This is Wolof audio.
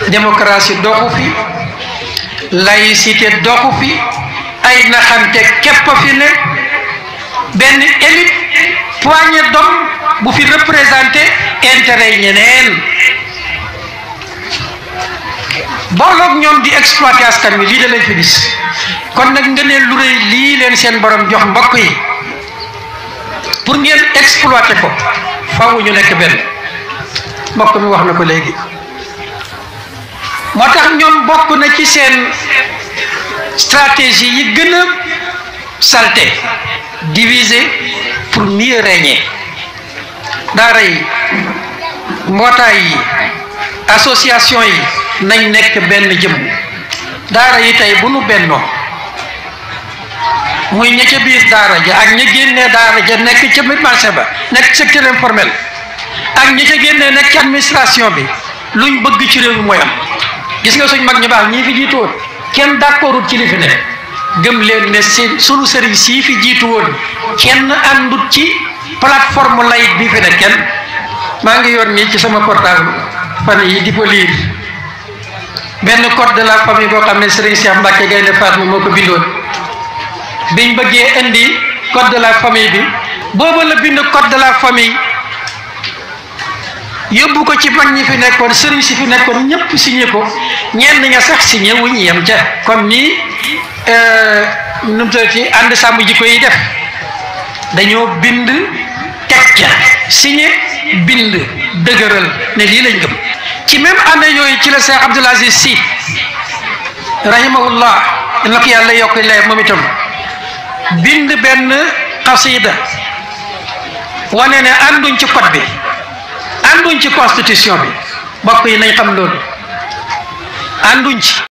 démocratie doxu fi laïcité doxu fi ay naxante képp fi ne benn élite poignée d'hommes bu fi représenté intérêt ñeneen booloog ñoom di exploiter askan wi lii da lañ fi gis kon nag ngëneel lu rëy lii leen seen borom jox mbokk yi pour ngeen exploiter ko faaw ñu nekk benn mbokk mi wax na ko léegi moo tax ñoom bokk na ci seen stratégie yi gën a salté diviser pour mieux régner daara yi mbootaay yi association yi nañ nekk benn jëm daara yi tey bu nu bennoo muy ña ca biir daara ja ak ña génnee daara ja nekk ca marché ba nekk secteur informel ak ña ca génnee nekk ci administration bi luñ bëgg ci réew mi mooy am gis nga suñ mag ñu baax ñii fi jiitu woon kenn d'accordul ci li fi ne gëm leen ne sunu sëriñ sii fi jiitu woon kenn àndut ci plateforme laïque bi fi ne kenn maa ngi yor nii ci sama portable fan yi di ko lire benn code de la famille boo xam ne Serigne Cheikh Mbacke Gaynde Fatma moo ko bindoon biñ bëggee indi code de la famille bi booba la bind code de la famille yóbbu ko ci mag ñi fi nekkoon sëriñ si fi nekkoon ñëpp signé ko ñenn ña sax signé wuñ yem ca comme ni nu mu tuddati ànd sàmm jikko yi def dañoo bind teg ca signé bind dëgëral ne lii lañ gëm ci même année yooyu ci la Cheikh Abdoul Aziz Sy rahimahullah na ko yàlla yokk leer moom itam bind benn xasida wane ne ànduñ ci code bi ànduñ ci constitution bi mbokk yi nañ xam loolu ànduñ ci